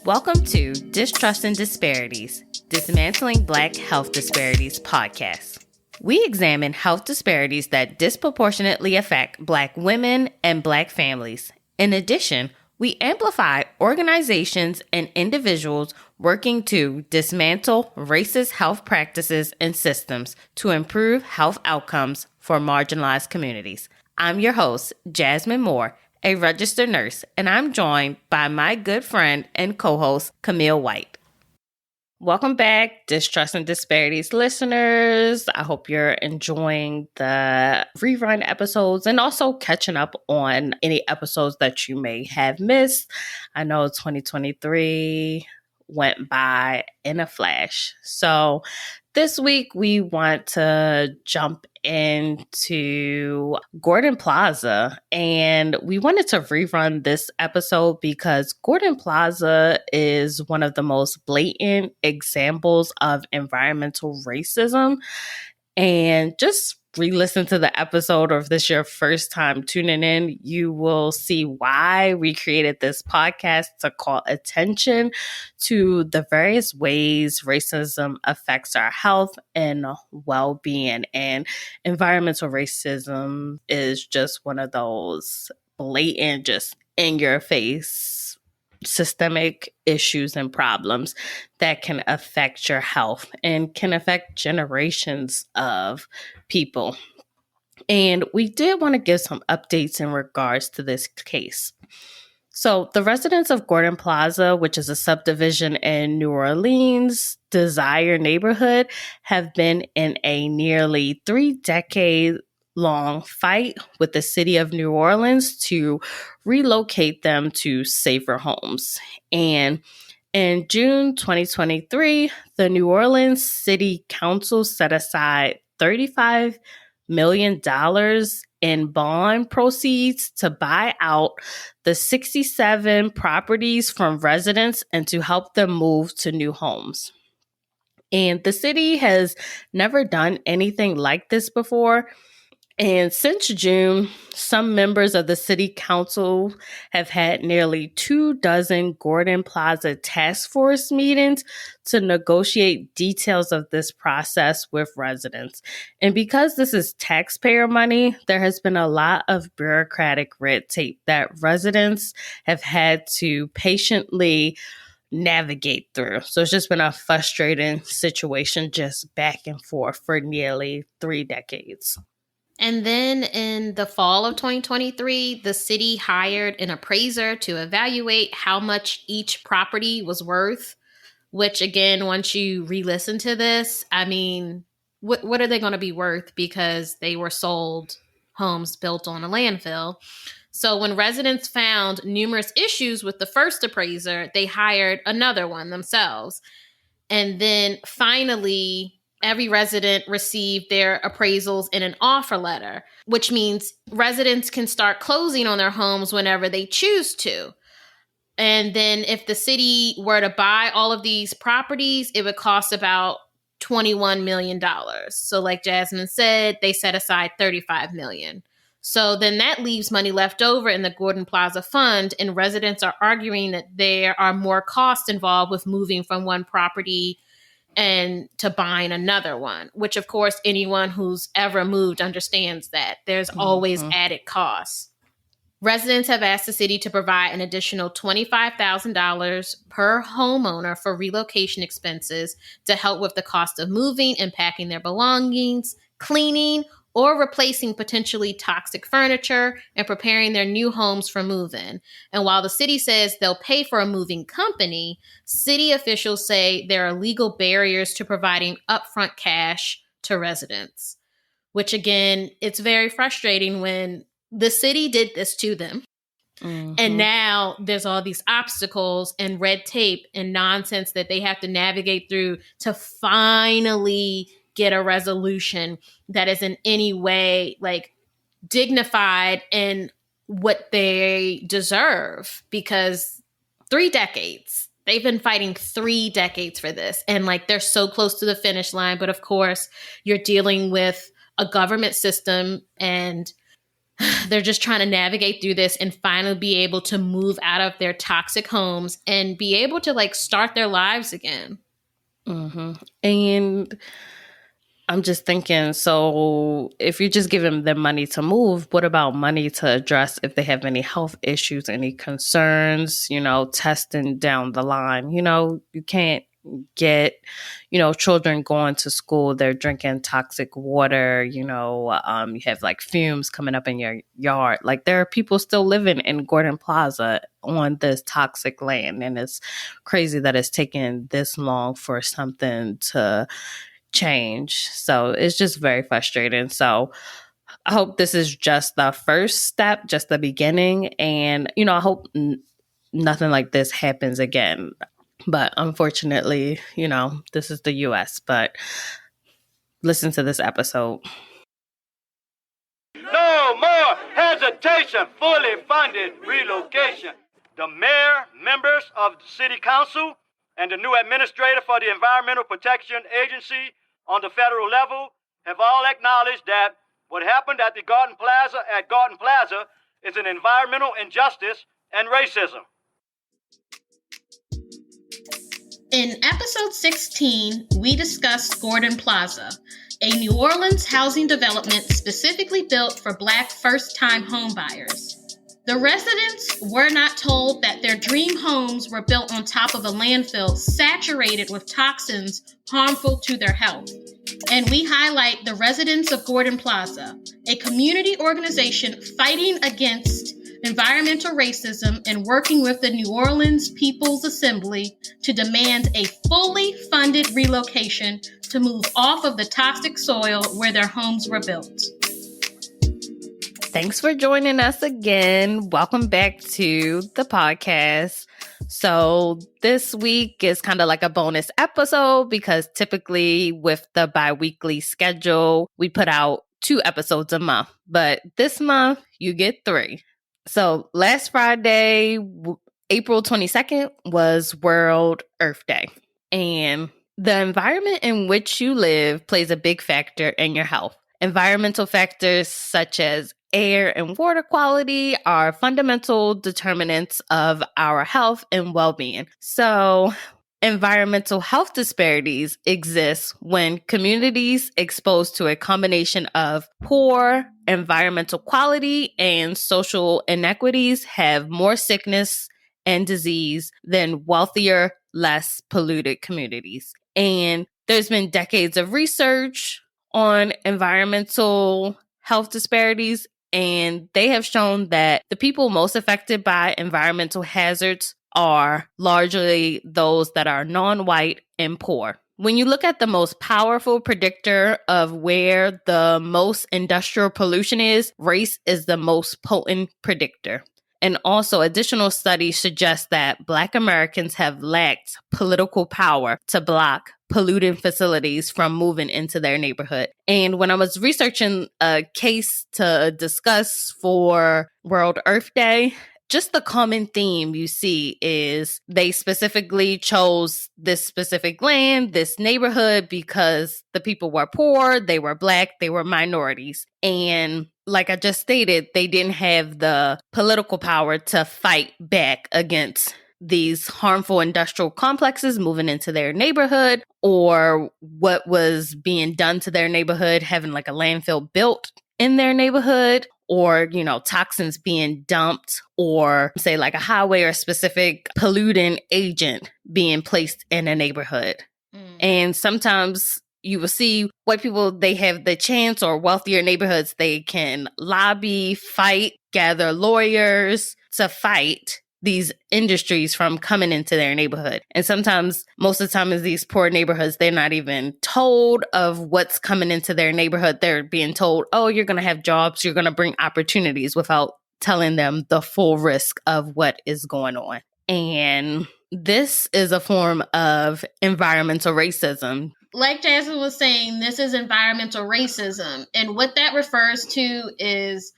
Welcome to Distrust and Disparities, Dismantling Black Health Disparities podcast. We examine health disparities that disproportionately affect Black women and Black families. In addition, we amplify organizations and individuals working to dismantle racist health practices and systems to improve health outcomes for marginalized communities. I'm your host, Jasmine Moore, a registered nurse, and I'm joined by my good friend and co-host, Camille White. Welcome back, Distrust and Disparities listeners. I hope you're enjoying the rerun episodes and also catching up on any episodes that you may have missed. I know 2023 went by in a flash. So this week we want to jump into Gordon Plaza, and we wanted to rerun this episode because Gordon Plaza is one of the most blatant examples of environmental racism. And just re-listen to the episode, or if this is your first time tuning in, you will see why we created this podcast to call attention to the various ways racism affects our health and well-being. And environmental racism is just one of those blatant, just in your face systemic issues and problems that can affect your health and can affect generations of people. And we did want to give some updates in regards to this case. So the residents of Gordon Plaza, which is a subdivision in New Orleans' Desire neighborhood, have been in a nearly 3-decade long fight with the city of New Orleans to relocate them to safer homes. And in June 2023, the New Orleans City Council set aside $35 million in bond proceeds to buy out the 67 properties from residents and to help them move to new homes. And the city has never done anything like this before. And since June, some members of the city council have had nearly 24 Gordon Plaza task force meetings to negotiate details of this process with residents. And because this is taxpayer money, there has been a lot of bureaucratic red tape that residents have had to patiently navigate through. So it's just been a frustrating situation, just back and forth for nearly 3 decades. And then in the fall of 2023, the city hired an appraiser to evaluate how much each property was worth, which again, once you re-listen to this, I mean, what are they going to be worth? Because they were sold homes built on a landfill. So when residents found numerous issues with the first appraiser, they hired another one themselves. And then finally, every resident received their appraisals in an offer letter, which means residents can start closing on their homes whenever they choose to. And then if the city were to buy all of these properties, it would cost about $21 million. So like Jasmine said, they set aside $35 million. So then that leaves money left over in the Gordon Plaza Fund, and residents are arguing that there are more costs involved with moving from one property and to buying another one, which of course anyone who's ever moved understands that there's always added costs. Residents have asked the city to provide an additional $25,000 per homeowner for relocation expenses to help with the cost of moving and packing their belongings, cleaning, or replacing potentially toxic furniture and preparing their new homes for move-in. And while the city says they'll pay for a moving company, city officials say there are legal barriers to providing upfront cash to residents, which again, it's very frustrating when the city did this to them. And now there's all these obstacles and red tape and nonsense that they have to navigate through to finally get a resolution that is in any way like dignified and what they deserve, because 3 decades, they've been fighting 3 decades for this. And like, they're so close to the finish line. But of course, you're dealing with a government system and they're just trying to navigate through this and finally be able to move out of their toxic homes and be able to like start their lives again. Mm-hmm. And I'm just thinking, so if you're just giving them money to move, what about money to address if they have any health issues, any concerns, testing down the line? You can't get, children going to school, they're drinking toxic water, you have like fumes coming up in your yard. Like there are people still living in Gordon Plaza on this toxic land. And it's crazy that it's taken this long for something to change. So it's just very frustrating. So I hope this is just the first step, just the beginning. And, I hope nothing like this happens again. But unfortunately, this is the US. But listen to this episode. No more hesitation, fully funded relocation. The mayor, members of the city council, and the new administrator for the Environmental Protection Agency on the federal level have all acknowledged that what happened at Gordon Plaza is an environmental injustice and racism. In episode 16, we discussed Gordon Plaza, a New Orleans housing development specifically built for Black first-time homebuyers. The residents were not told that their dream homes were built on top of a landfill saturated with toxins harmful to their health. And we highlight the Residents of Gordon Plaza, a community organization fighting against environmental racism and working with the New Orleans People's Assembly to demand a fully funded relocation to move off of the toxic soil where their homes were built. Thanks for joining us again. Welcome back to the podcast. So this week is kind of like a bonus episode because typically with the bi-weekly schedule, we put out 2 episodes a month. But this month, you get 3. So last Friday, April 22nd, was World Earth Day. And the environment in which you live plays a big factor in your health. Environmental factors such as air and water quality are fundamental determinants of our health and well-being. So, environmental health disparities exist when communities exposed to a combination of poor environmental quality and social inequities have more sickness and disease than wealthier, less polluted communities. And there's been decades of research on environmental health disparities, and they have shown that the people most affected by environmental hazards are largely those that are non-white and poor. When you look at the most powerful predictor of where the most industrial pollution is, race is the most potent predictor. And also, additional studies suggest that Black Americans have lacked political power to block polluting facilities from moving into their neighborhood. And when I was researching a case to discuss for World Earth Day, just the common theme you see is they specifically chose this specific land, this neighborhood, because the people were poor, they were Black, they were minorities. And like I just stated, they didn't have the political power to fight back against these harmful industrial complexes moving into their neighborhood, or what was being done to their neighborhood, having like a landfill built in their neighborhood, or, toxins being dumped, or say like a highway or specific polluting agent being placed in a neighborhood. And sometimes you will see white people, they have the chance, or wealthier neighborhoods, they can lobby, fight, gather lawyers to fight these industries from coming into their neighborhood. And sometimes, most of the time in these poor neighborhoods, they're not even told of what's coming into their neighborhood. They're being told, oh, you're going to have jobs, you're going to bring opportunities, without telling them the full risk of what is going on. And this is a form of environmental racism. Like Jasmine was saying, this is environmental racism. And what that refers to is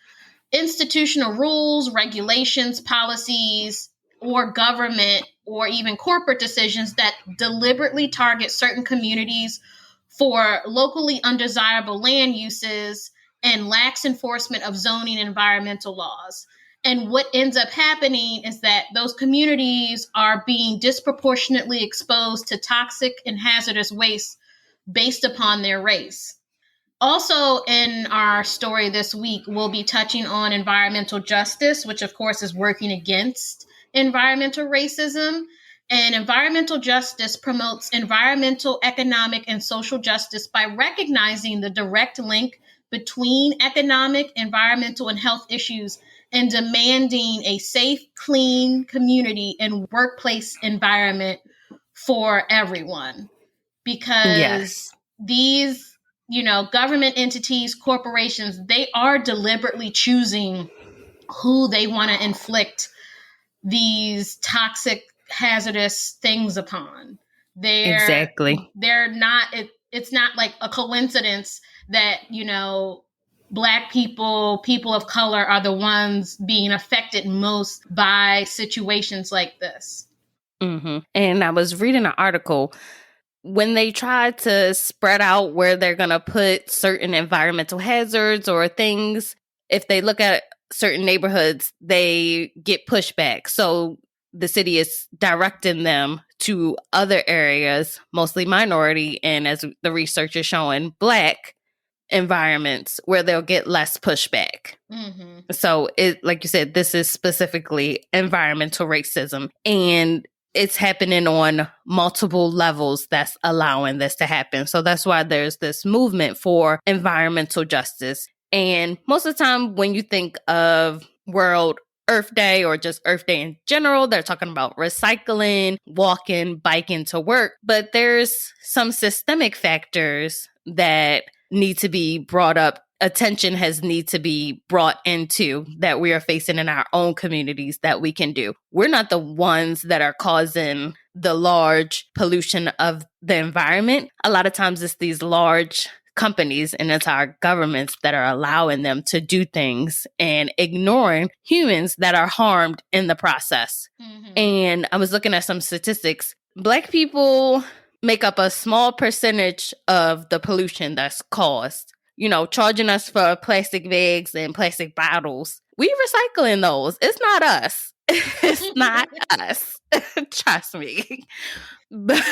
institutional rules, regulations, policies, or government, or even corporate decisions that deliberately target certain communities for locally undesirable land uses and lax enforcement of zoning and environmental laws. And what ends up happening is that those communities are being disproportionately exposed to toxic and hazardous waste based upon their race. Also, in our story this week, we'll be touching on environmental justice, which, of course, is working against environmental racism. And environmental justice promotes environmental, economic, and social justice by recognizing the direct link between economic, environmental, and health issues and demanding a safe, clean community and workplace environment for everyone. Because these government entities, corporations, they are deliberately choosing who they want to inflict these toxic, hazardous things upon. Exactly. They're not, it's not like a coincidence that, Black people of color are the ones being affected most by situations like this. Mm-hmm. And I was reading an article when they try to spread out where they're going to put certain environmental hazards or things. If they look at certain neighborhoods, they get pushback. So the city is directing them to other areas, mostly minority, and as the research is showing, Black environments where they'll get less pushback. Mm-hmm. So it, like you said, this is specifically environmental racism, and it's happening on multiple levels that's allowing this to happen. So that's why there's this movement for environmental justice. And most of the time when you think of World Earth Day or just Earth Day in general, they're talking about recycling, walking, biking to work. But there's some systemic factors that need to be brought up. Attention has need to be brought into that we are facing in our own communities that we can do. We're not the ones that are causing the large pollution of the environment. A lot of times it's these large companies and it's our governments that are allowing them to do things and ignoring humans that are harmed in the process. Mm-hmm. And I was looking at some statistics. Black people make up a small percentage of the pollution that's caused. Charging us for plastic bags and plastic bottles. We recycling those. It's not us. It's not us. Trust me. But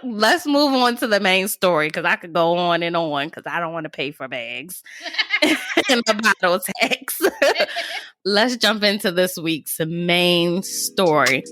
let's move on to the main story because I could go on and on because I don't want to pay for bags and the bottle tax. Let's jump into this week's main story.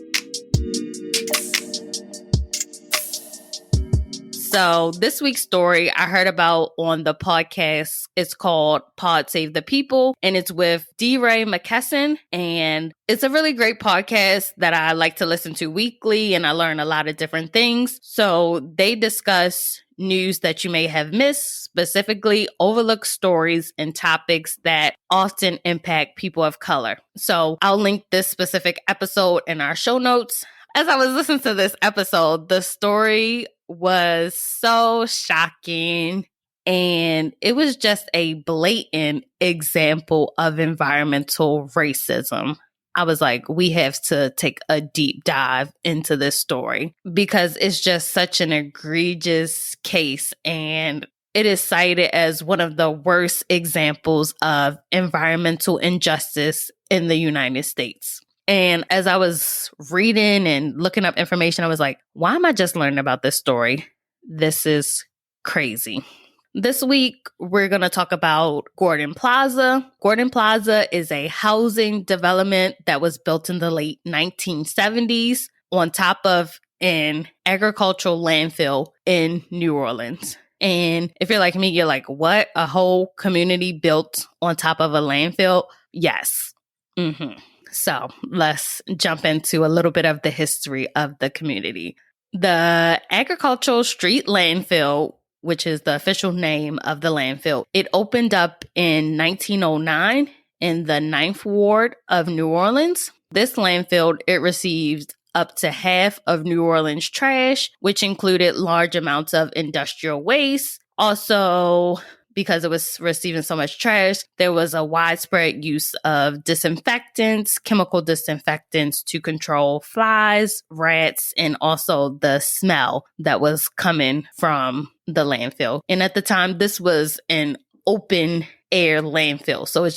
So this week's story I heard about on the podcast. It's called Pod Save the People, and it's with D-Ray McKesson. And it's a really great podcast that I like to listen to weekly, and I learn a lot of different things. So they discuss news that you may have missed, specifically overlooked stories and topics that often impact people of color. So I'll link this specific episode in our show notes. As I was listening to this episode, the story was so shocking, and it was just a blatant example of environmental racism. I was like, we have to take a deep dive into this story because it's just such an egregious case, and it is cited as one of the worst examples of environmental injustice in the United States. And as I was reading and looking up information, I was like, why am I just learning about this story? This is crazy. This week, we're going to talk about Gordon Plaza. Gordon Plaza is a housing development that was built in the late 1970s on top of an agricultural landfill in New Orleans. And if you're like me, you're like, what? A whole community built on top of a landfill? Yes. Mm-hmm. So let's jump into a little bit of the history of the community. The Agricultural Street Landfill, which is the official name of the landfill, it opened up in 1909 in the 9th Ward of New Orleans. This landfill, it received up to half of New Orleans trash, which included large amounts of industrial waste. Also, because it was receiving so much trash, there was a widespread use of disinfectants, chemical disinfectants to control flies, rats, and also the smell that was coming from the landfill. And at the time, this was an open air landfill. So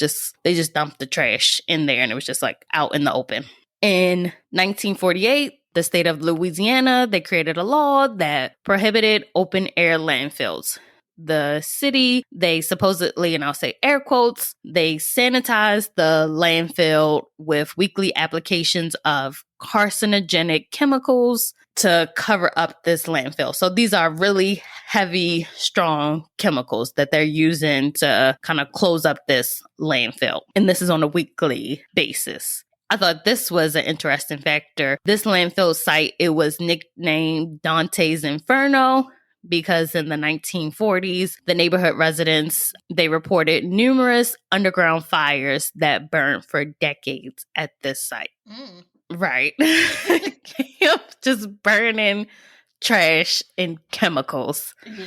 they just dumped the trash in there and it was just like out in the open. In 1948, the state of Louisiana, they created a law that prohibited open air landfills. The city, they supposedly, and I'll say air quotes, they sanitized the landfill with weekly applications of carcinogenic chemicals to cover up this landfill. So these are really heavy, strong chemicals that they're using to kind of close up this landfill. And this is on a weekly basis. I thought this was an interesting factor. This landfill site, it was nicknamed Dante's Inferno because in the 1940s, the neighborhood residents, they reported numerous underground fires that burned for decades at this site. Right. Just burning trash and chemicals. Yeah.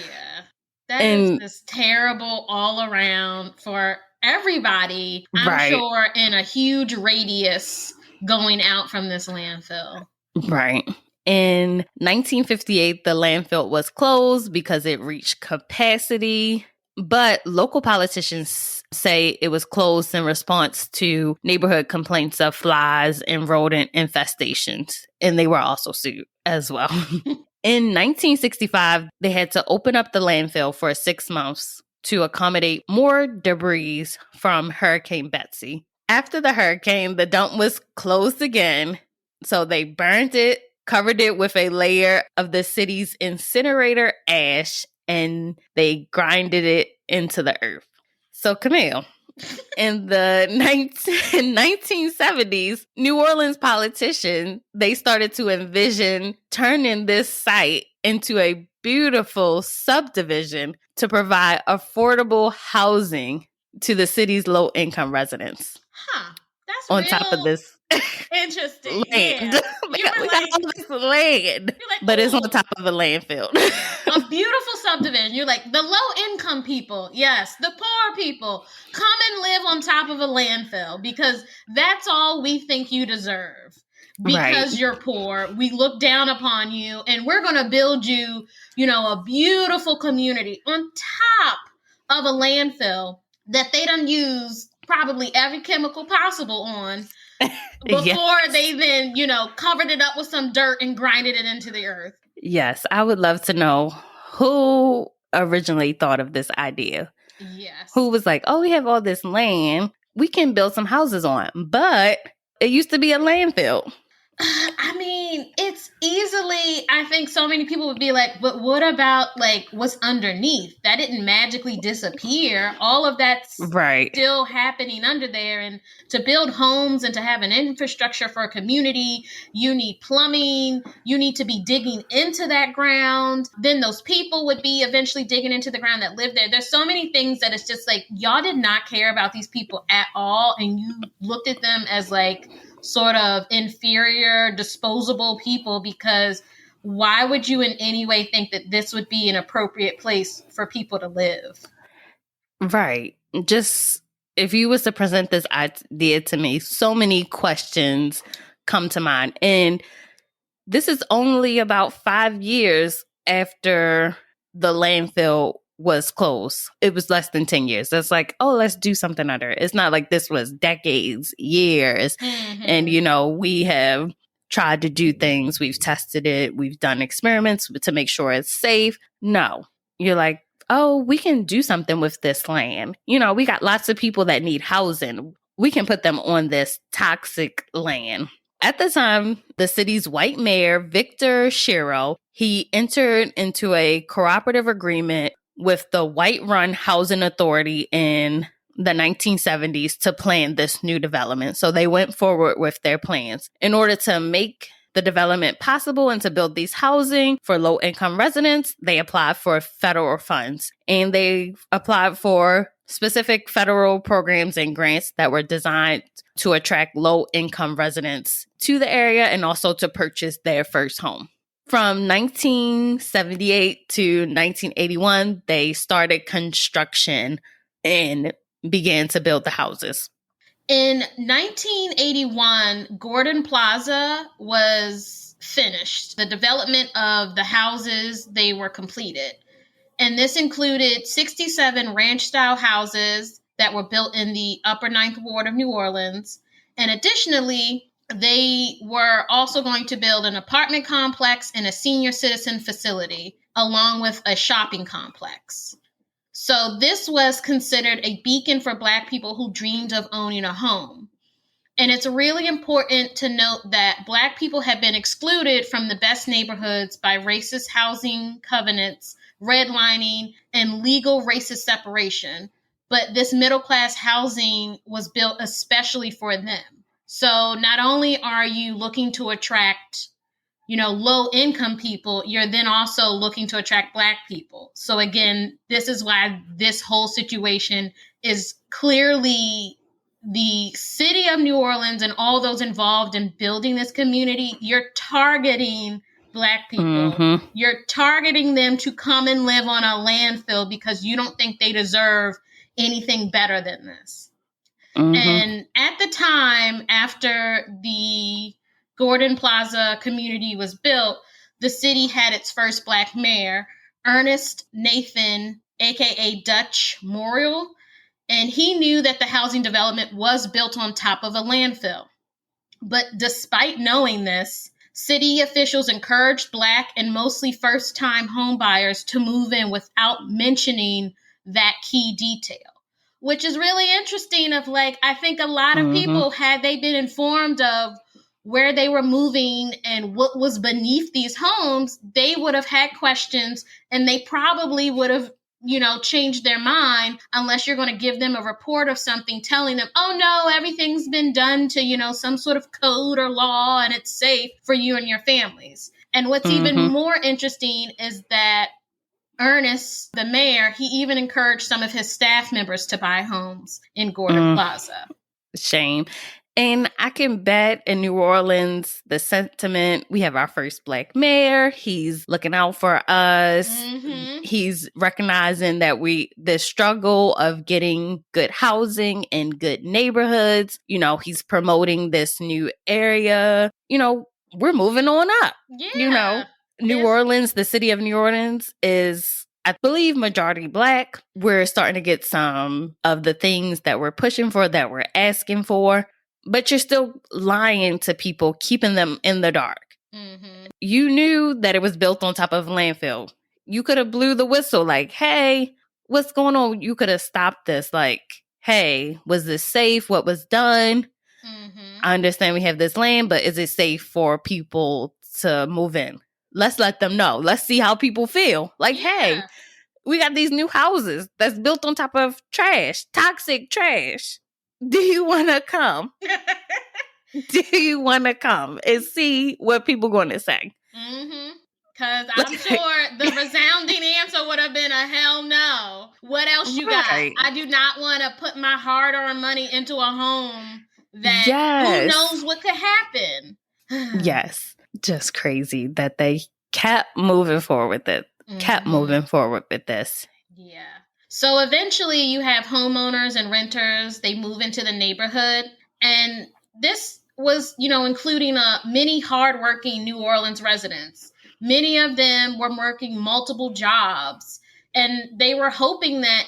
That is just terrible all around for everybody, I'm sure, in a huge radius going out from this landfill. Right. In 1958, the landfill was closed because it reached capacity, but local politicians say it was closed in response to neighborhood complaints of flies and rodent infestations, and they were also sued as well. In 1965, they had to open up the landfill for 6 months to accommodate more debris from Hurricane Betsy. After the hurricane, the dump was closed again, so they burned it, covered it with a layer of the city's incinerator ash, and they grinded it into the earth. So, Camille, in the 1970s, New Orleans politicians, they started to envision turning this site into a beautiful subdivision to provide affordable housing to the city's low-income residents. Huh. That's on top of this interesting. Land. Yeah. we got all this land, but it's on top of a landfill. A beautiful subdivision. You're like, the low-income people, yes, the poor people, come and live on top of a landfill because that's all we think you deserve. Because you're poor, we look down upon you, and we're going to build you, a beautiful community on top of a landfill that they done used probably every chemical possible on before they then, covered it up with some dirt and grinded it into the earth. Yes, I would love to know who originally thought of this idea. Yes. Who was like, oh, we have all this land we can build some houses on, but it used to be a landfill. I mean, it's easily, I think so many people would be like, but what about what's underneath? That didn't magically disappear. All of that's still happening under there. And to build homes and to have an infrastructure for a community, you need plumbing. You need to be digging into that ground. Then those people would be eventually digging into the ground that live there. There's so many things that it's just like, y'all did not care about these people at all. And you looked at them as sort of inferior, disposable people, because why would you in any way think that this would be an appropriate place for people to live? Right. Just if you was to present this idea to me, so many questions come to mind. And this is only about 5 years after the landfill was closed. It was less than 10 years. It's like, oh, let's do something under it. It's not like this was decades, years. Mm-hmm. And, we have tried to do things. We've tested it. We've done experiments to make sure it's safe. No. You're like, oh, we can do something with this land. We got lots of people that need housing. We can put them on this toxic land. At the time, the city's white mayor, Victor Shiro, he entered into a cooperative agreement with the White-run Housing Authority in the 1970s to plan this new development. So they went forward with their plans. In order to make the development possible and to build these housing for low-income residents, they applied for federal funds. And they applied for specific federal programs and grants that were designed to attract low-income residents to the area and also to purchase their first home. From 1978 to 1981, they started construction and began to build the houses. In 1981, Gordon Plaza was finished. The development of the houses, they were completed. And this included 67 ranch-style houses that were built in the upper Ninth Ward of New Orleans. And additionally, they were also going to build an apartment complex and a senior citizen facility, along with a shopping complex. So this was considered a beacon for Black people who dreamed of owning a home. And it's really important to note that Black people have been excluded from the best neighborhoods by racist housing covenants, redlining, and legal racist separation. But this middle-class housing was built especially for them. So not only are you looking to attract, low-income people, you're then also looking to attract Black people. So again, this is why this whole situation is clearly the city of New Orleans and all those involved in building this community. You're targeting Black people. Mm-hmm. You're targeting them to come and live on a landfill because you don't think they deserve anything better than this. Mm-hmm. And at the time, after the Gordon Plaza community was built, the city had its first Black mayor, Ernest Nathan, aka Dutch Morial, and he knew that the housing development was built on top of a landfill. But despite knowing this, city officials encouraged Black and mostly first-time homebuyers to move in without mentioning that key detail, which is really interesting. I think a lot of people, had they been informed of where they were moving and what was beneath these homes, they would have had questions, and they probably would have changed their mind, unless you're going to give them a report of something telling them, oh no, everything's been done to, some sort of code or law and it's safe for you and your families. And what's even more interesting is that Ernest, the mayor, he even encouraged some of his staff members to buy homes in Gordon Plaza. Shame. And I can bet in New Orleans, the sentiment, we have our first Black mayor. He's looking out for us. Mm-hmm. He's recognizing that the struggle of getting good housing in good neighborhoods, he's promoting this new area. We're moving on up. Yeah. New Orleans, the city of New Orleans is, I believe, majority Black. We're starting to get some of the things that we're pushing for, that we're asking for. But you're still lying to people, keeping them in the dark. Mm-hmm. You knew that it was built on top of a landfill. You could have blew the whistle like, hey, what's going on? You could have stopped this. Like, hey, was this safe? What was done? Mm-hmm. I understand we have this land, but is it safe for people to move in? Let's let them know. Let's see how people feel. Like, hey, we got these new houses that's built on top of trash, toxic trash. Do you want to come? Do you want to come and see what people going to say? Mm-hmm. Because I'm sure the resounding answer would have been a hell no. What else you got? I do not want to put my hard-earned money into a home that who knows what could happen. Yes. Just crazy that they kept moving forward with it. Kept moving forward with this. Yeah. So eventually you have homeowners and renters. They move into the neighborhood. And this was, including many hardworking New Orleans residents. Many of them were working multiple jobs. And they were hoping that,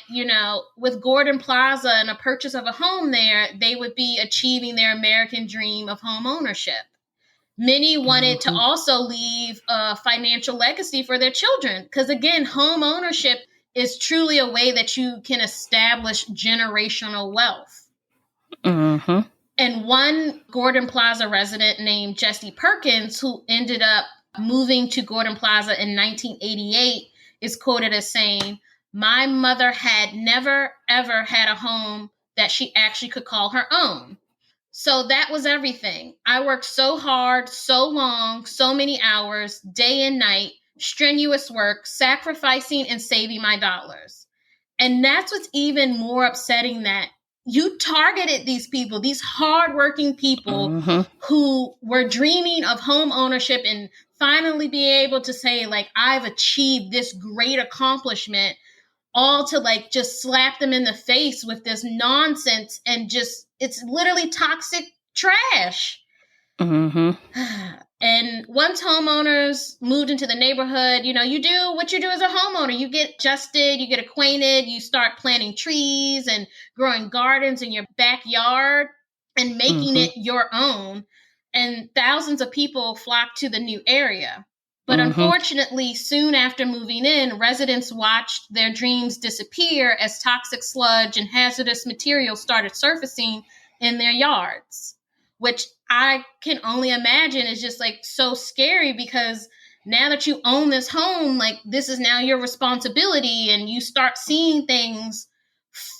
with Gordon Plaza and a purchase of a home there, they would be achieving their American dream of home ownership. Many wanted to also leave a financial legacy for their children. Because again, home ownership is truly a way that you can establish generational wealth. Mm-hmm. And one Gordon Plaza resident named Jesse Perkins, who ended up moving to Gordon Plaza in 1988, is quoted as saying, "My mother had never, ever had a home that she actually could call her own. So that was everything. I worked so hard, so long, so many hours, day and night, strenuous work, sacrificing and saving my dollars." And that's what's even more upsetting, that you targeted these people, these hardworking people who were dreaming of home ownership and finally being able to say, like, I've achieved this great accomplishment, all to just slap them in the face with this nonsense. And just, it's literally toxic trash. Mm-hmm. And once homeowners moved into the neighborhood, you do what you do as a homeowner. You get adjusted, you get acquainted, you start planting trees and growing gardens in your backyard and making it your own. And thousands of people flocked to the new area. But unfortunately, soon after moving in, residents watched their dreams disappear as toxic sludge and hazardous materials started surfacing in their yards, which I can only imagine is just like so scary, because now that you own this home, like this is now your responsibility, and you start seeing things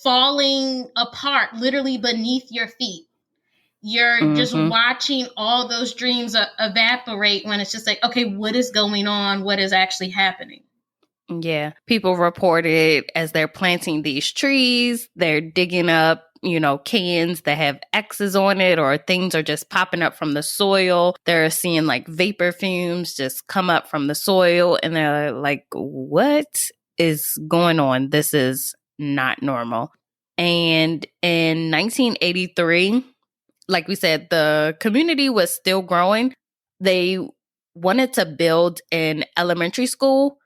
falling apart literally beneath your feet. You're just watching all those dreams evaporate when it's just like, okay, what is going on? What is actually happening? Yeah. People reported as they're planting these trees, they're digging up, cans that have X's on it, or things are just popping up from the soil. They're seeing like vapor fumes just come up from the soil, and they're like, what is going on? This is not normal. And in 1983, like we said, the community was still growing. They wanted to build an elementary school.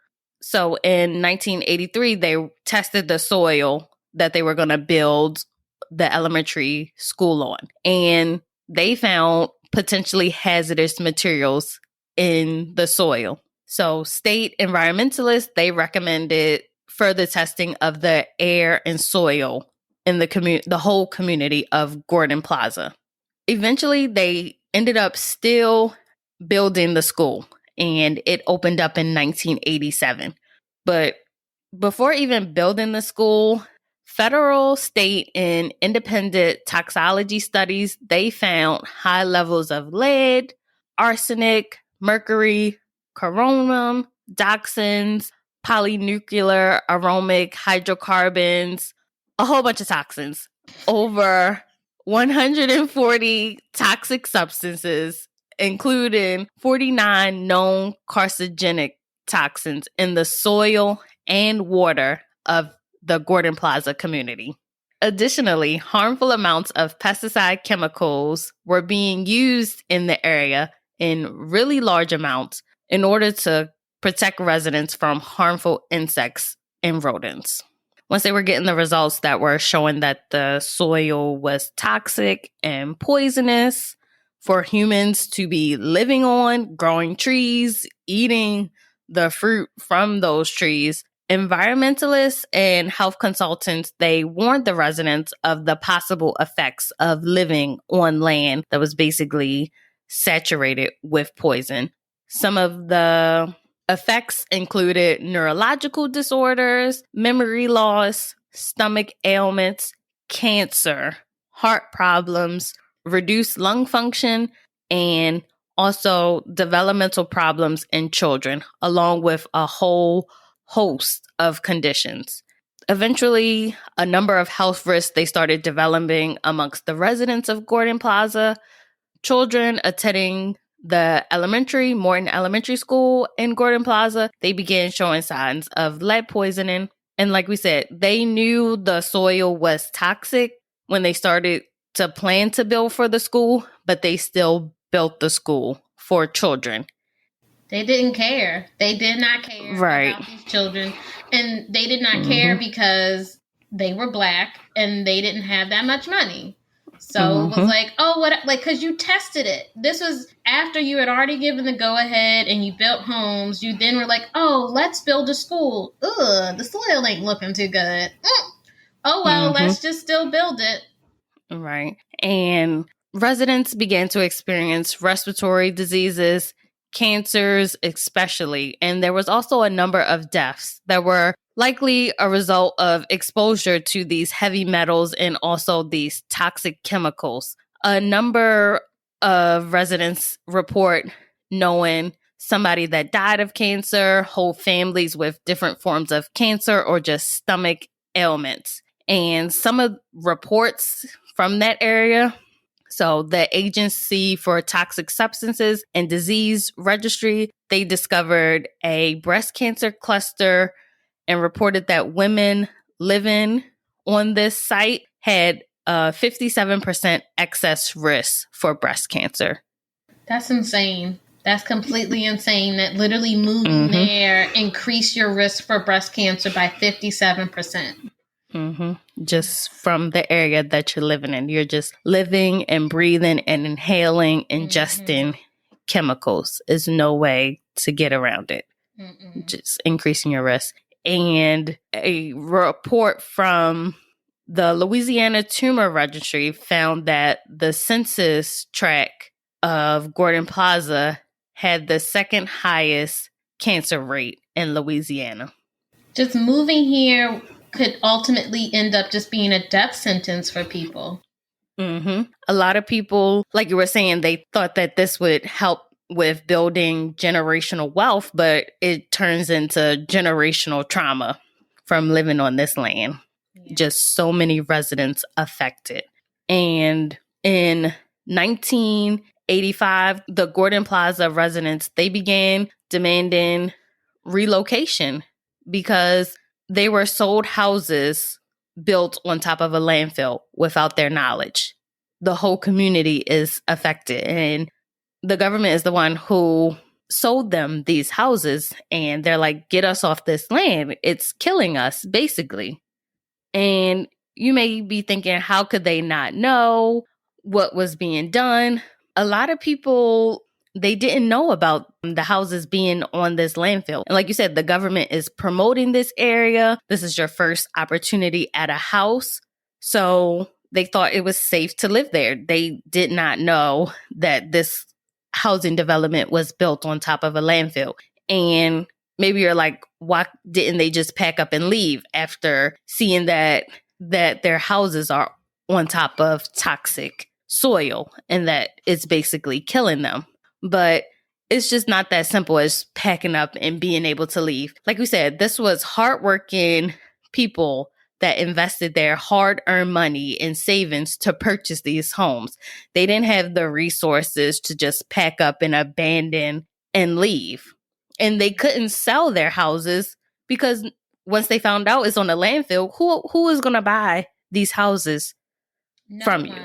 So in 1983, they tested the soil that they were going to build the elementary school on. And they found potentially hazardous materials in the soil. So state environmentalists, they recommended further testing of the air and soil in the whole community of Gordon Plaza. Eventually, they ended up still building the school, and it opened up in 1987. But before even building the school, federal, state, and independent toxicology studies, they found high levels of lead, arsenic, mercury, coronium, toxins, polynuclear aromatic hydrocarbons, a whole bunch of toxins. Over 140 toxic substances, including 49 known carcinogenic toxins in the soil and water of the Gordon Plaza community. Additionally, harmful amounts of pesticide chemicals were being used in the area in really large amounts in order to protect residents from harmful insects and rodents. Once they were getting the results that were showing that the soil was toxic and poisonous for humans to be living on, growing trees, eating the fruit from those trees, environmentalists and health consultants, they warned the residents of the possible effects of living on land that was basically saturated with poison. Some of the effects included neurological disorders, memory loss, stomach ailments, cancer, heart problems, reduced lung function, and also developmental problems in children, along with a whole host of conditions. Eventually, a number of health risks they started developing amongst the residents of Gordon Plaza. Children attending the Morton Elementary School in Gordon Plaza, they began showing signs of lead poisoning. And like we said, they knew the soil was toxic when they started to plan to build for the school, but they still built the school for children. They didn't care. They did not care about these children. And they did not care because they were Black and they didn't have that much money. So it was like, oh, what? Like, because you tested it. This was after you had already given the go-ahead and you built homes. You then were like, oh, let's build a school. Ugh, the soil ain't looking too good. Oh, well, let's just still build it. Right. And residents began to experience respiratory diseases, cancers especially, and there was also a number of deaths that were likely a result of exposure to these heavy metals and also these toxic chemicals. A number of residents report knowing somebody that died of cancer, whole families with different forms of cancer or just stomach ailments. And some of reports from that area, so the Agency for Toxic Substances and Disease Registry, they discovered a breast cancer cluster and reported that women living on this site had a 57% excess risk for breast cancer. That's insane. That's completely insane. That literally moving there increase your risk for breast cancer by 57%. Just from the area that you're living in. You're just living and breathing and inhaling, ingesting chemicals. There's no way to get around it. Just increasing your risk. And a report from the Louisiana Tumor Registry found that the census tract of Gordon Plaza had the second highest cancer rate in Louisiana. Just moving here could ultimately end up just being a death sentence for people. A lot of people, like you were saying, they thought that this would help with building generational wealth, but it turns into generational trauma from living on this land. Just so many residents affected. And in 1985, the Gordon Plaza residents, they began demanding relocation because they were sold houses built on top of a landfill without their knowledge. The whole community is affected, and the government is the one who sold them these houses, and they're like, get us off this land. It's killing us, basically. And you may be thinking, how could they not know what was being done? A lot of people, they didn't know about the houses being on this landfill. And like you said, the government is promoting this area. This is your first opportunity at a house. So they thought it was safe to live there. They did not know that this housing development was built on top of a landfill. And maybe you're like, why didn't they just pack up and leave after seeing that their houses are on top of toxic soil and that it's basically killing them? But it's just not that simple as packing up and being able to leave. Like we said, this was hardworking people that invested their hard-earned money and savings to purchase these homes. They didn't have the resources to just pack up and abandon and leave. And they couldn't sell their houses because once they found out it's on a landfill, who is going to buy these houses from you?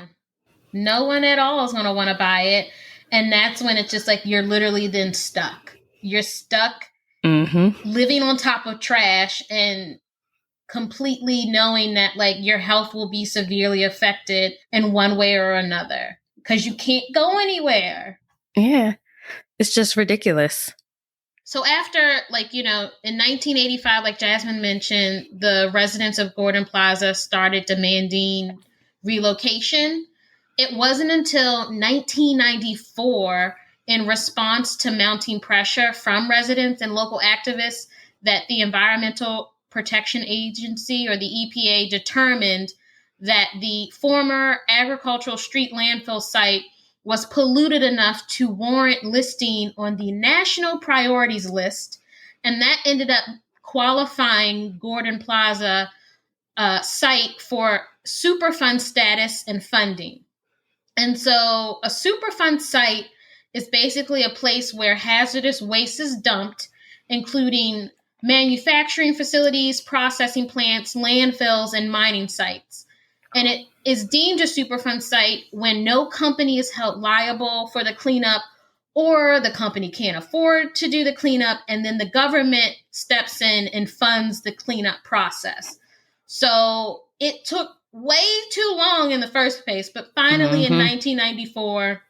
No one at all is going to want to buy it. And that's when it's just like you're literally then stuck. You're stuck living on top of trash and completely knowing that like your health will be severely affected in one way or another because you can't go anywhere. Yeah, it's just ridiculous. So after, like, in 1985, like Jasmine mentioned, the residents of Gordon Plaza started demanding relocation. It wasn't until 1994, in response to mounting pressure from residents and local activists, that the Environmental Protection Agency, or the EPA, determined that the former agricultural street landfill site was polluted enough to warrant listing on the National Priorities List. And that ended up qualifying Gordon Plaza site for Superfund status and funding. And so a Superfund site is basically a place where hazardous waste is dumped, including manufacturing facilities, processing plants, landfills, and mining sites. And it is deemed a Superfund site when no company is held liable for the cleanup, or the company can't afford to do the cleanup, and then the government steps in and funds the cleanup process. So it took way too long in the first place, but finally in 1994,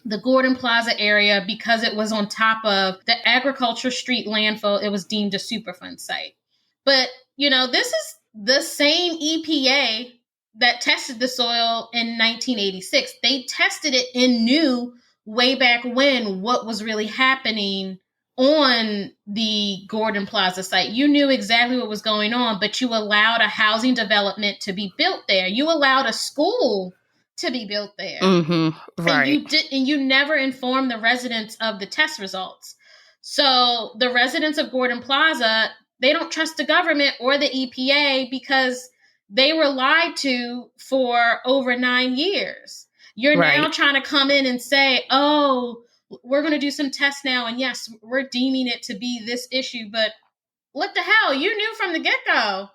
the Gordon Plaza area, because it was on top of the Agriculture Street landfill, it was deemed a Superfund site. But, this is the same EPA that tested the soil in 1986. They tested it and knew way back when what was really happening on the Gordon Plaza site. You knew exactly what was going on, but you allowed a housing development to be built there. You allowed a school to be built there. Right. And you never informed the residents of the test results. So the residents of Gordon Plaza, they don't trust the government or the EPA because they were lied to for over 9 years. You're now trying to come in and say, oh, we're going to do some tests now. And yes, we're deeming it to be this issue. But what the hell? You knew from the get-go.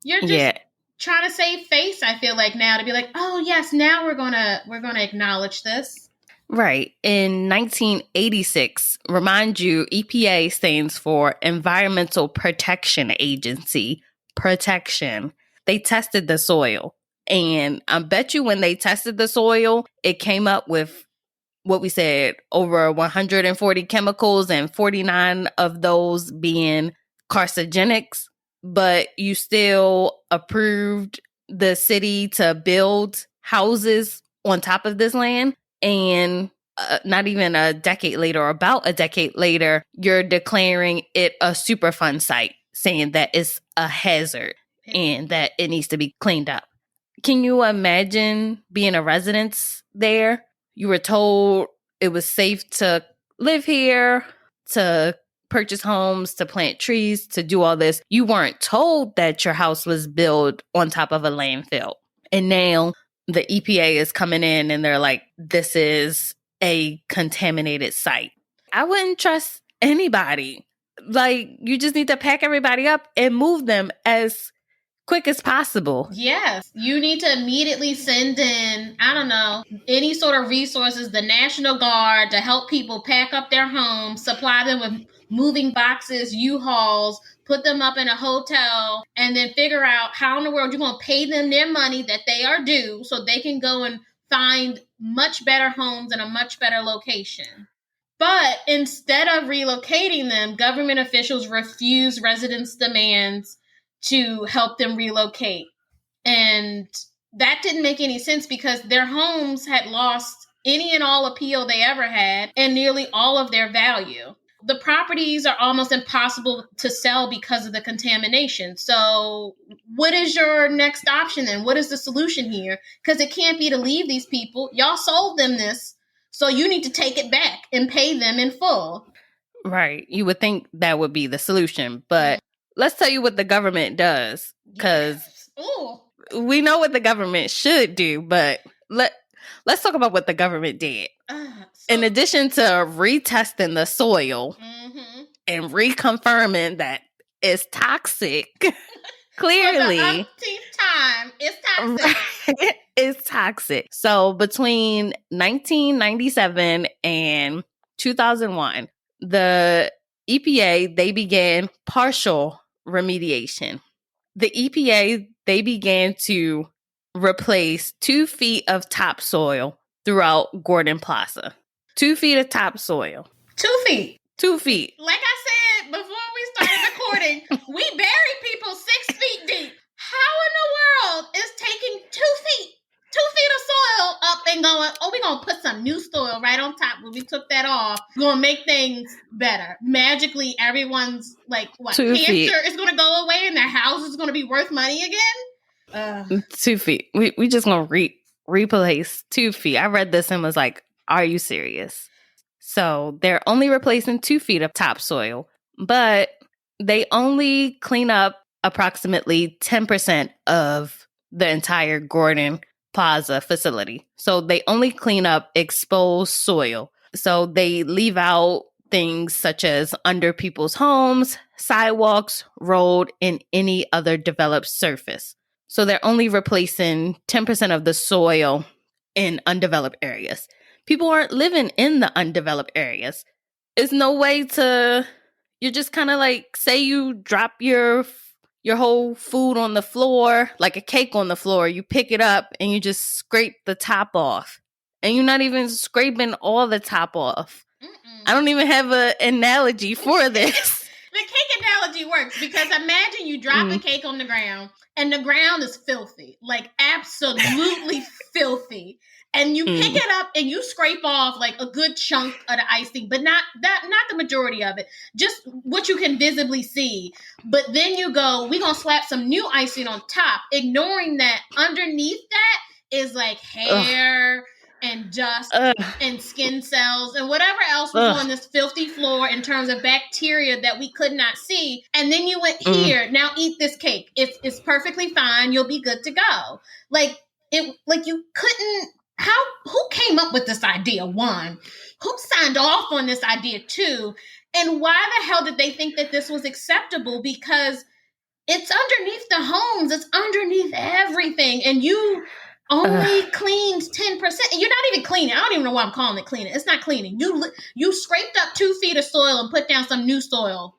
You're just trying to save face, I feel like, now, to be like, oh, yes, now we're going to acknowledge this. Right. In 1986, remind you, EPA stands for Environmental Protection Agency. Protection. They tested the soil. And I bet you when they tested the soil, it came up with what we said, over 140 chemicals and 49 of those being carcinogenics. But you still approved the city to build houses on top of this land. And not even a decade later, or about a decade later, you're declaring it a Superfund site, saying that it's a hazard and that it needs to be cleaned up. Can you imagine being a resident there? You were told it was safe to live here, to purchase homes, to plant trees, to do all this. You weren't told that your house was built on top of a landfill. And now the EPA is coming in and they're like, this is a contaminated site. I wouldn't trust anybody. Like, you just need to pack everybody up and move them as quick as possible. Yes. You need to immediately send in, I don't know, any sort of resources, the National Guard, to help people pack up their homes, supply them with moving boxes, U-Hauls, put them up in a hotel, and then figure out how in the world you're going to pay them their money that they are due so they can go and find much better homes in a much better location. But instead of relocating them, government officials refused residents' demands to help them relocate. And that didn't make any sense because their homes had lost any and all appeal they ever had and nearly all of their value. The properties are almost impossible to sell because of the contamination. So what is your next option then? What is the solution here? Because it can't be to leave these people. Y'all sold them this, so you need to take it back and pay them in full. Right. You would think that would be the solution, but let's tell you what the government does, because we know what the government should do, but let's talk about what the government did. In addition to retesting the soil and reconfirming that it's toxic, clearly, for the umpteenth time, it's toxic. Right, it's toxic. So between 1997 and 2001, the EPA, they began partial remediation. The EPA, they began to replace 2 feet of topsoil throughout Gordon Plaza. 2 feet of topsoil. 2 feet. 2 feet. Like I said before we started recording, we bury people 6 feet deep. How in the world is taking 2 feet? 2 feet of soil up and going, we're going to put some new soil right on top when we took that off. We're going to make things better. Magically, everyone's like, what? 2 feet. Cancer is going to go away and their house is going to be worth money again? 2 feet. We just going to replace 2 feet. I read this and was like, are you serious? So they're only replacing 2 feet of topsoil, but they only clean up approximately 10% of the entire Gordon Plaza facility. So they only clean up exposed soil. So they leave out things such as under people's homes, sidewalks, road, and any other developed surface. So they're only replacing 10% of the soil in undeveloped areas. People aren't living in the undeveloped areas. There's no way to, you're just kind of like, say you drop your whole food on the floor, like a cake on the floor, you pick it up and you just scrape the top off. And you're not even scraping all the top off. I don't even have an analogy for this. The cake analogy works because imagine you drop a cake on the ground and the ground is filthy, like absolutely filthy. And you pick it up and you scrape off like a good chunk of the icing, but not the majority of it, just what you can visibly see. But then you go, we're going to slap some new icing on top, ignoring that underneath that is like hair and dust and skin cells and whatever else was on this filthy floor in terms of bacteria that we could not see. And then you went here, now eat this cake. It's perfectly fine. You'll be good to go. Like you couldn't. Who came up with this idea? One, who signed off on this idea? Two, and why the hell did they think that this was acceptable? Because it's underneath the homes, it's underneath everything, and you only cleans 10%. You're not even cleaning. I don't even know why I'm calling it cleaning. It's not cleaning. You scraped up 2 feet of soil and put down some new soil.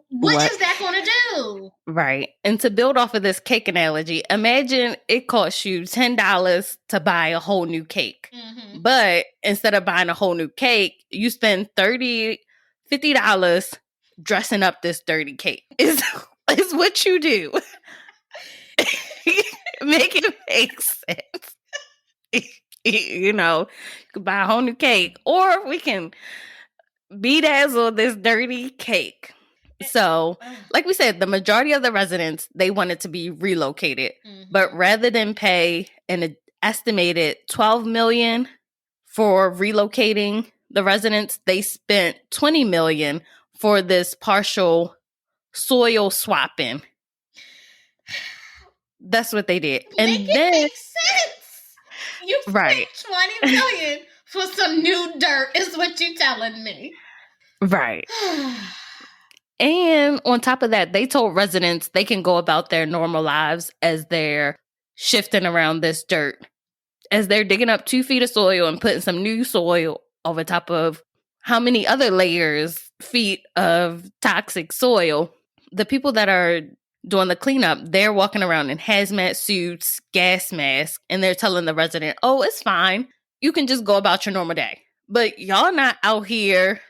What is that going to do? Right. And to build off of this cake analogy, imagine it costs you $10 to buy a whole new cake. Mm-hmm. But instead of buying a whole new cake, you spend $30, $50 dressing up this dirty cake. Is what you do. Make it make sense. You can buy a whole new cake, or we can bedazzle this dirty cake. So, like we said, the majority of the residents, they wanted to be relocated. Mm-hmm. But rather than pay an estimated $12 million for relocating the residents, they spent $20 million for this partial soil swapping. That's what they did. And then it makes sense. You spent $20 million for some new dirt is what you're telling me. Right. And on top of that, they told residents they can go about their normal lives as they're shifting around this dirt. As they're digging up 2 feet of soil and putting some new soil over top of how many other feet of toxic soil. The people that are doing the cleanup, they're walking around in hazmat suits, gas masks, and they're telling the resident, oh, it's fine. You can just go about your normal day. But y'all not out here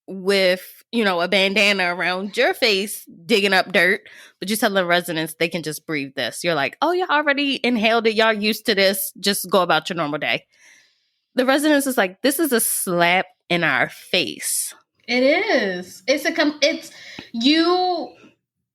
with, a bandana around your face digging up dirt, but you're telling the residents they can just breathe this. You're like, oh, y'all already inhaled it. Y'all used to this. Just go about your normal day. The residents is like, this is a slap in our face. It is.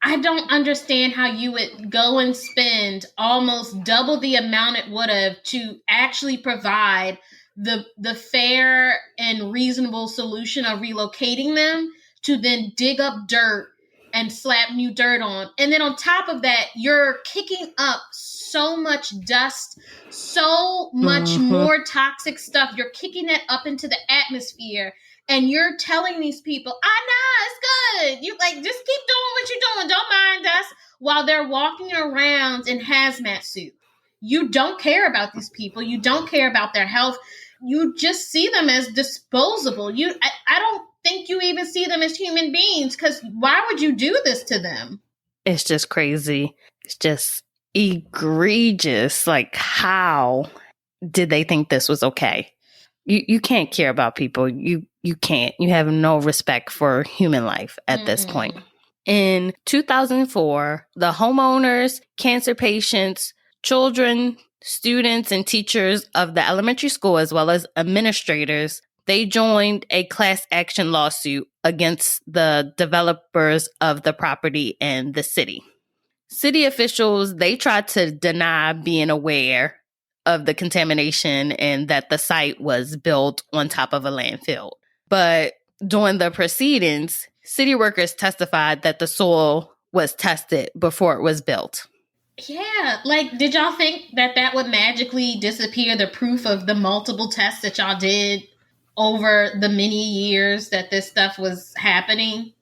I don't understand how you would go and spend almost double the amount it would have to actually provide the fair and reasonable solution of relocating them, to then dig up dirt and slap new dirt on. And then on top of that, you're kicking up so much dust, so much more toxic stuff. You're kicking that up into the atmosphere. And you're telling these people, it's good. You just keep doing what you're doing. Don't mind us, while they're walking around in hazmat suits. You don't care about these people. You don't care about their health. You just see them as disposable. I don't think you even see them as human beings, because why would you do this to them? It's just crazy. It's just egregious. Like, how did they think this was okay? You can't care about people. You can't. You have no respect for human life at this point. In 2004, the homeowners, cancer patients, children, students, and teachers of the elementary school, as well as administrators, they joined a class action lawsuit against the developers of the property and the city. City officials, they tried to deny being aware of the contamination and that the site was built on top of a landfill. But during the proceedings, city workers testified that the soil was tested before it was built. Yeah, did y'all think that would magically disappear the proof of the multiple tests that y'all did over the many years that this stuff was happening?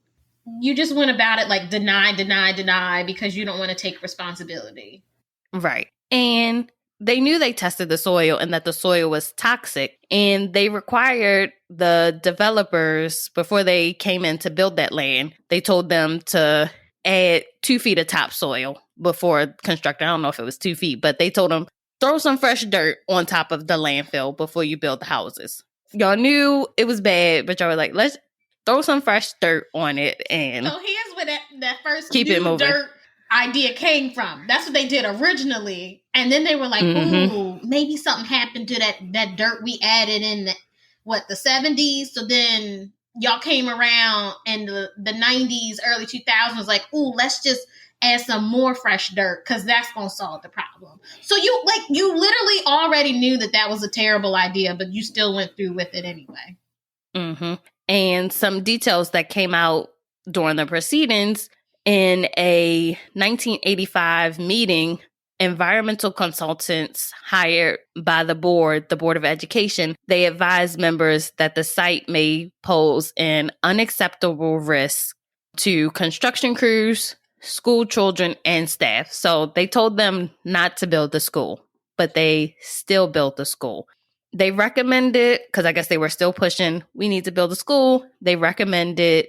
You just went about it deny, because you don't want to take responsibility. Right. And they knew they tested the soil and that the soil was toxic, and they required the developers, before they came in to build that land, they told them to add 2 feet of topsoil before constructing. I don't know if it was 2 feet, but they told them, throw some fresh dirt on top of the landfill before you build the houses. Y'all knew it was bad, but y'all were like, let's throw some fresh dirt on it. And so here's where that first keep it moving. Dirt idea came from. That's what they did originally. And then they were like, ooh, maybe something happened to that dirt we added in the 70s. So then y'all came around in the 90s, early 2000s, was like, ooh, let's just add some more fresh dirt, because that's going to solve the problem. So you literally already knew that was a terrible idea, but you still went through with it anyway. Mm-hmm. And some details that came out during the proceedings: in a 1985 meeting, environmental consultants hired by the Board of Education, they advised members that the site may pose an unacceptable risk to construction crews, school children, and staff. So they told them not to build the school, but they still built the school. They recommended, because I guess they were still pushing, we need to build a school. They recommended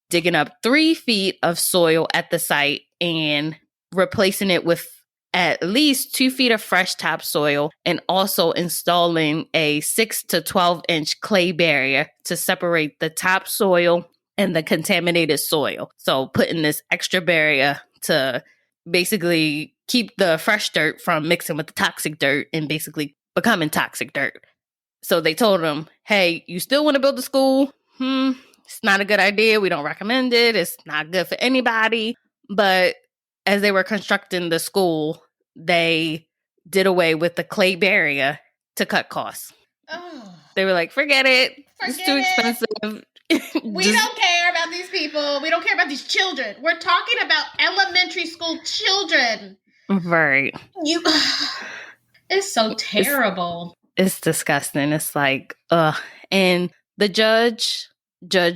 digging up 3 feet of soil at the site and replacing it with at least 2 feet of fresh topsoil, and also installing a 6 to 12 inch clay barrier to separate the topsoil and the contaminated soil. So putting this extra barrier to basically keep the fresh dirt from mixing with the toxic dirt and basically becoming toxic dirt. So they told them, hey, you still want to build a school? It's not a good idea. We don't recommend it. It's not good for anybody. But as they were constructing the school, they did away with the clay barrier to cut costs. Oh. They were like, forget it. It's too expensive. We don't care about these people. We don't care about these children. We're talking about elementary school children. Right. It's so terrible. It's disgusting. It's like, ugh. And the Judge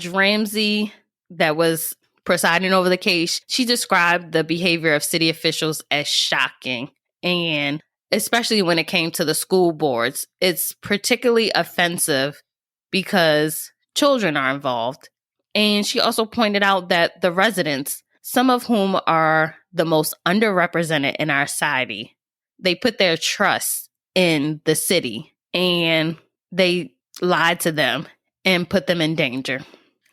Ramsey, that was presiding over the case, she described the behavior of city officials as shocking. And especially when it came to the school boards, it's particularly offensive because children are involved. And she also pointed out that the residents, some of whom are the most underrepresented in our society, they put their trust in the city and they lied to them and put them in danger.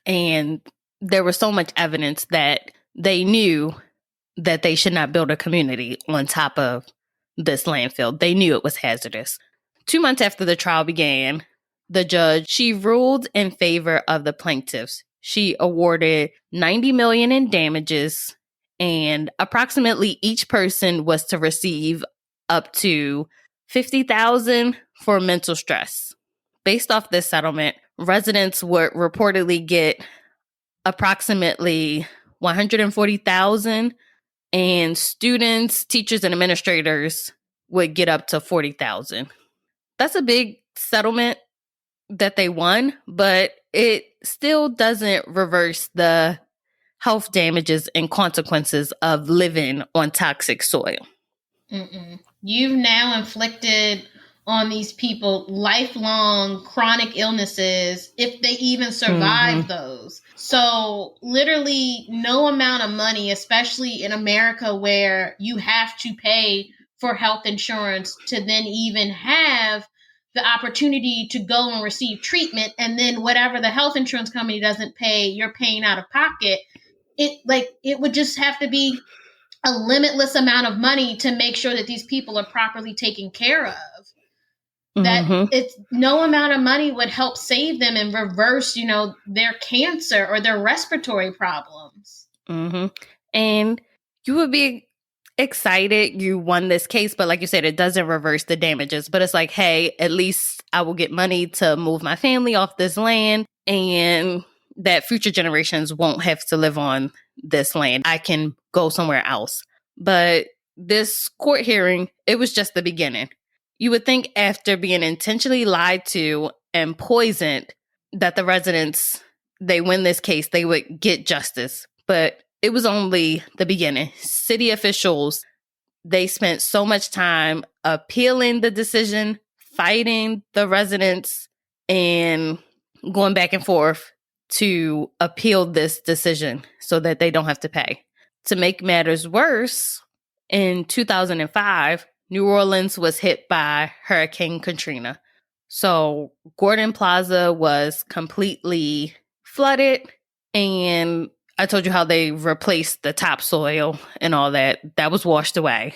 And there was so much evidence that they knew that they should not build a community on top of this landfill. They knew it was hazardous. 2 months after the trial began, the judge, she ruled in favor of the plaintiffs. She awarded $90 million in damages, and approximately each person was to receive up to $50,000 for mental stress. Based off this settlement, residents would reportedly get approximately $140,000, and students, teachers, and administrators would get up to $40,000. That's a big settlement that they won, but it still doesn't reverse the health damages and consequences of living on toxic soil. You've now inflicted on these people lifelong chronic illnesses, if they even survive those. So literally no amount of money, especially in America where you have to pay for health insurance to then even have the opportunity to go and receive treatment, and then whatever the health insurance company doesn't pay, you're paying out of pocket. It would just have to be a limitless amount of money to make sure that these people are properly taken care of. That it's no amount of money would help save them and reverse, their cancer or their respiratory problems. And you would be excited you won this case, but like you said, it doesn't reverse the damages. But it's like, hey, at least I will get money to move my family off this land, and that future generations won't have to live on this land. I can go somewhere else. But this court hearing, it was just the beginning. You would think after being intentionally lied to and poisoned that the residents, they win this case, they would get justice. But it was only the beginning. City officials, they spent so much time appealing the decision, fighting the residents, and going back and forth to appeal this decision so that they don't have to pay. To make matters worse, in 2005, New Orleans was hit by Hurricane Katrina. So Gordon Plaza was completely flooded, and I told you how they replaced the topsoil and all that. That was washed away.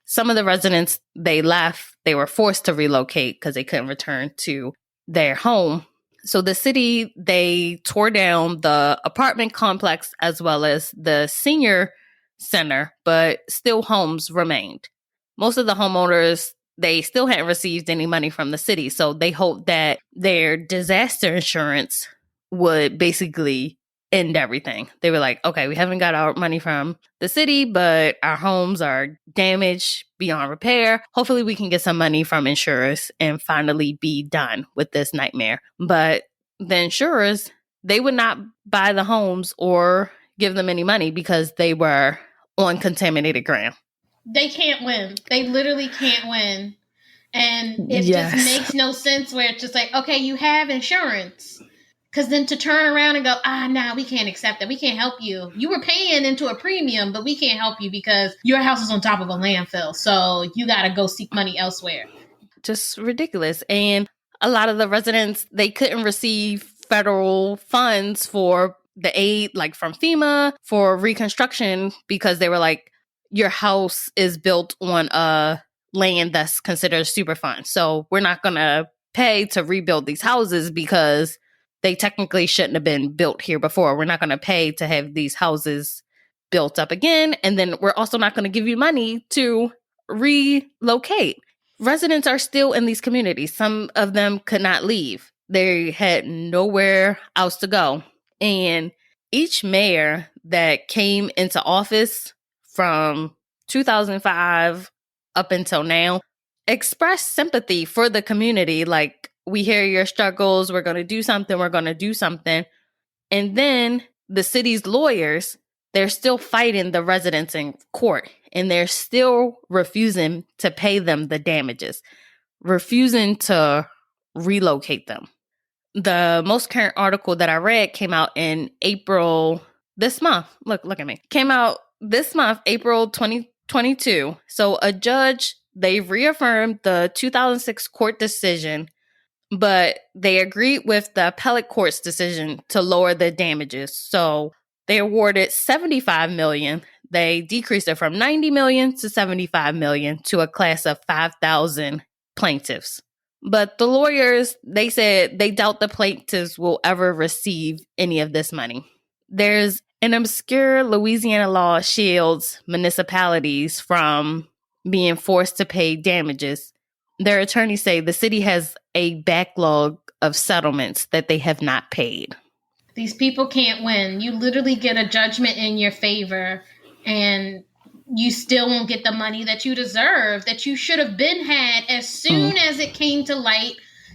Some of the residents, they left. They were forced to relocate because they couldn't return to their home. So the city, they tore down the apartment complex as well as the senior center, but still homes remained. Most of the homeowners, they still hadn't received any money from the city. So they hoped that their disaster insurance would basically end everything. They were like, okay, we haven't got our money from the city, but our homes are damaged beyond repair. Hopefully we can get some money from insurers and finally be done with this nightmare. But the insurers, they would not buy the homes or give them any money because they were on contaminated ground. They can't win. They literally can't win. And it Yes. just makes no sense where it's just like, okay, you have insurance. Because then to turn around and go, nah, we can't accept that. We can't help you. You were paying into a premium, but we can't help you because your house is on top of a landfill. So you got to go seek money elsewhere. Just ridiculous. And a lot of the residents, they couldn't receive federal funds for the aid, like from FEMA, for reconstruction, because they were like, your house is built on a land that's considered Superfund. So we're not going to pay to rebuild these houses because they technically shouldn't have been built here before. We're not going to pay to have these houses built up again. And then we're also not going to give you money to relocate. Residents are still in these communities. Some of them could not leave. They had nowhere else to go. And each mayor that came into office from 2005 up until now expressed sympathy for the community. Like, we hear your struggles. We're going to do something. We're going to do something. And then the city's lawyers, they're still fighting the residents in court, and they're still refusing to pay them the damages, refusing to relocate them. The most current article that I read came out in April this month. Look at me. Came out this month, April 2022. So a judge, they reaffirmed the 2006 court decision, but they agreed with the appellate court's decision to lower the damages. So they awarded $75 million. They decreased it from $90 million to $75 million to a class of 5,000 plaintiffs. But the lawyers, they said they doubt the plaintiffs will ever receive any of this money. There's an obscure Louisiana law shields municipalities from being forced to pay damages. Their attorneys say the city has a backlog of settlements that they have not paid. These people can't win. You literally get a judgment in your favor, and you still won't get the money that you deserve, that you should have been had as soon as it came to light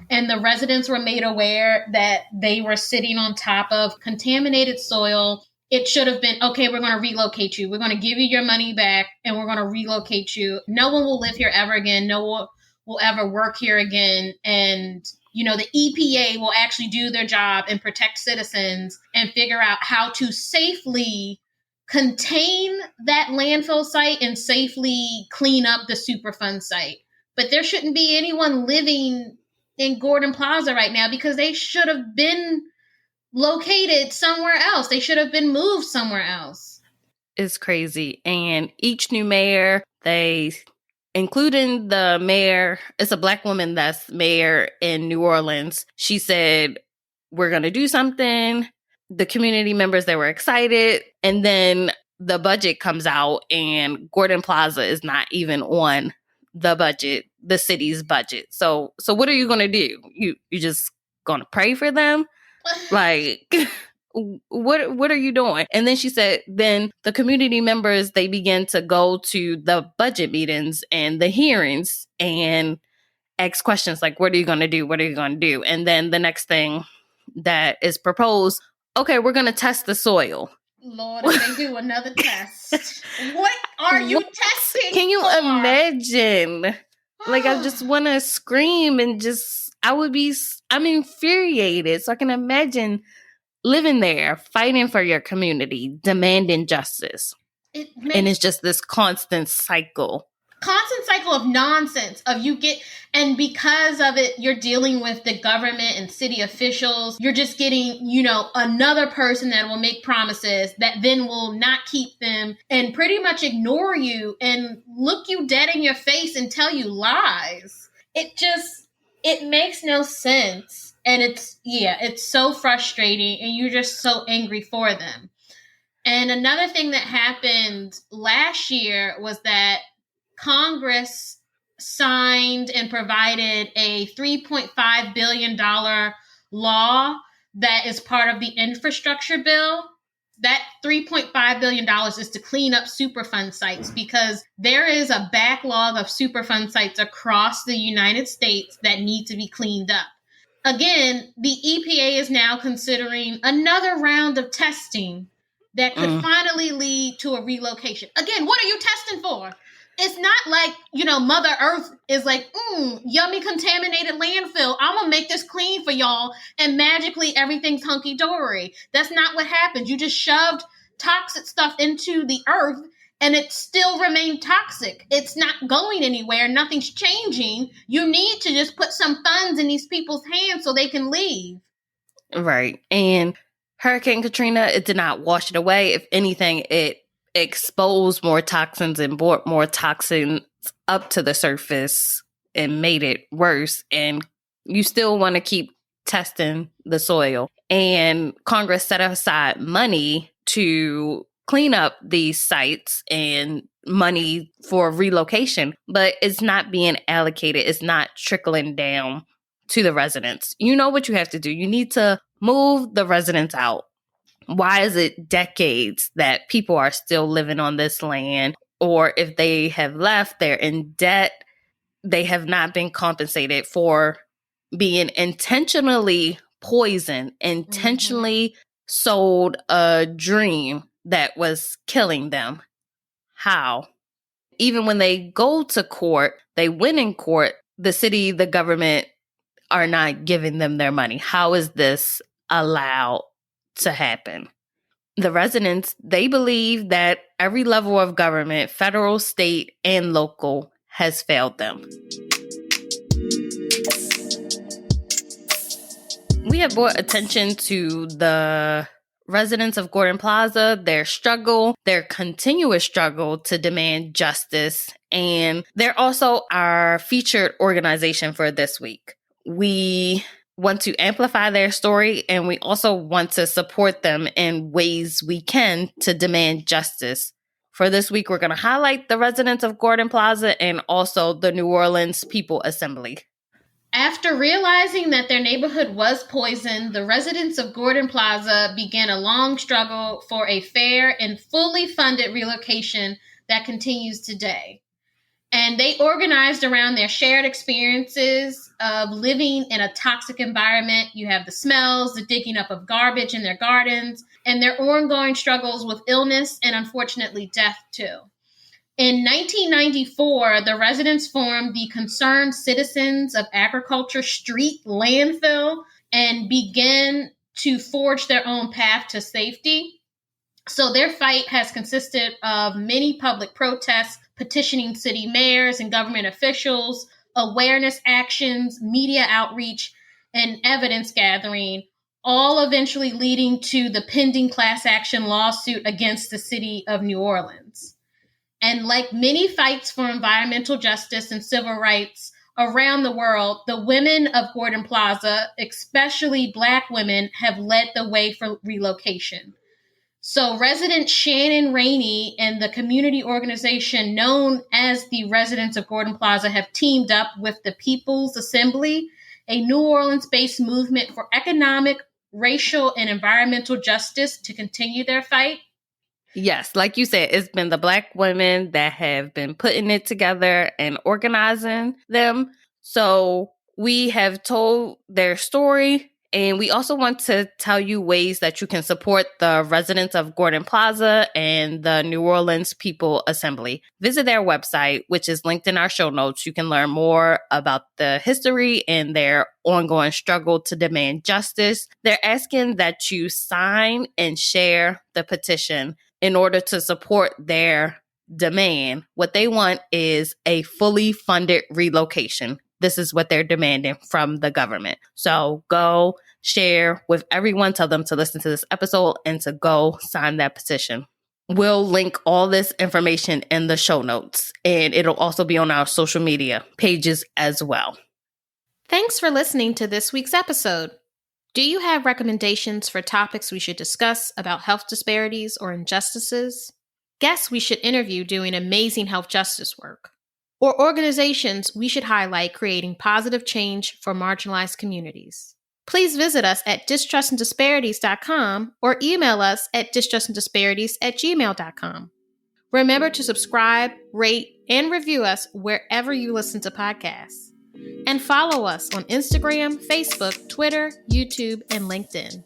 and the residents were made aware that they were sitting on top of contaminated soil. It should have been, okay, we're going to relocate you. We're going to give you your money back, and we're going to relocate you. No one will live here ever again. No one will ever work here again. And the EPA will actually do their job and protect citizens and figure out how to safely contain that landfill site and safely clean up the Superfund site. But there shouldn't be anyone living in Gordon Plaza right now because they should have been located somewhere else. They should have been moved somewhere else. It's crazy. And each new mayor, including the mayor, it's a Black woman that's mayor in New Orleans. She said, we're going to do something. The community members, they were excited. And then the budget comes out and Gordon Plaza is not even on the budget, the city's budget. So what are you going to do? You just going to pray for them? Like, what are you doing? And then she said, then the community members, they begin to go to the budget meetings and the hearings and ask questions like, what are you going to do? What are you going to do? And then the next thing that is proposed, okay, we're going to test the soil. Lord, if they do another test. What are you testing Can you for? imagine? Like, I just want to scream and I'm infuriated. So I can imagine living there, fighting for your community, demanding justice. And it's just this constant cycle of nonsense and because of it, you're dealing with the government and city officials. You're just getting, another person that will make promises that then will not keep them and pretty much ignore you and look you dead in your face and tell you lies. It makes no sense. And it's so frustrating, and you're just so angry for them. And another thing that happened last year was that Congress signed and provided a $3.5 billion law that is part of the infrastructure bill. That $3.5 billion is to clean up Superfund sites because there is a backlog of Superfund sites across the United States that need to be cleaned up. Again, the EPA is now considering another round of testing that could finally lead to a relocation. Again, what are you testing for? It's not like, Mother Earth is like, yummy contaminated landfill. I'm going to make this clean for y'all. And magically everything's hunky-dory. That's not what happens. You just shoved toxic stuff into the earth and it still remained toxic. It's not going anywhere. Nothing's changing. You need to just put some funds in these people's hands so they can leave. Right. And Hurricane Katrina, it did not wash it away. If anything, it exposed more toxins and brought more toxins up to the surface and made it worse. And you still want to keep testing the soil. And Congress set aside money to clean up these sites and money for relocation, but it's not being allocated. It's not trickling down to the residents. You know what you have to do. You need to move the residents out. Why is it decades that people are still living on this land? Or if they have left, they're in debt. They have not been compensated for being intentionally poisoned, intentionally sold a dream that was killing them. How? Even when they go to court, they win in court, the city, the government are not giving them their money. How is this allowed to happen? The residents, they believe that every level of government, federal, state, and local, has failed them. We have brought attention to the residents of Gordon Plaza, their struggle, their continuous struggle to demand justice, and they're also our featured organization for this week. We want to amplify their story, and we also want to support them in ways we can to demand justice. For this week, we're going to highlight the residents of Gordon Plaza and also the New Orleans People Assembly. After realizing that their neighborhood was poisoned, the residents of Gordon Plaza began a long struggle for a fair and fully funded relocation that continues today. And they organized around their shared experiences of living in a toxic environment. You have the smells, the digging up of garbage in their gardens, and their ongoing struggles with illness and unfortunately death too. In 1994, the residents formed the Concerned Citizens of Agriculture Street Landfill and began to forge their own path to safety. So their fight has consisted of many public protests, petitioning city mayors and government officials, awareness actions, media outreach, and evidence gathering, all eventually leading to the pending class action lawsuit against the city of New Orleans. And like many fights for environmental justice and civil rights around the world, the women of Gordon Plaza, especially Black women, have led the way for relocation. So resident Shannon Rainey and the community organization known as the Residents of Gordon Plaza have teamed up with the People's Assembly, a New Orleans-based movement for economic, racial, and environmental justice, to continue their fight. Yes, like you said, it's been the Black women that have been putting it together and organizing them. So we have told their story, and we also want to tell you ways that you can support the residents of Gordon Plaza and the New Orleans People Assembly. Visit their website, which is linked in our show notes. You can learn more about the history and their ongoing struggle to demand justice. They're asking that you sign and share the petition in order to support their demand. What they want is a fully funded relocation. This is what they're demanding from the government. So go share with everyone. Tell them to listen to this episode and to go sign that petition. We'll link all this information in the show notes, and it'll also be on our social media pages as well. Thanks for listening to this week's episode. Do you have recommendations for topics we should discuss about health disparities or injustices? Guests we should interview doing amazing health justice work? Or organizations we should highlight creating positive change for marginalized communities? Please visit us at distrustanddisparities.com or email us at distrustanddisparities@gmail.com. Remember to subscribe, rate, and review us wherever you listen to podcasts. And follow us on Instagram, Facebook, Twitter, YouTube, and LinkedIn.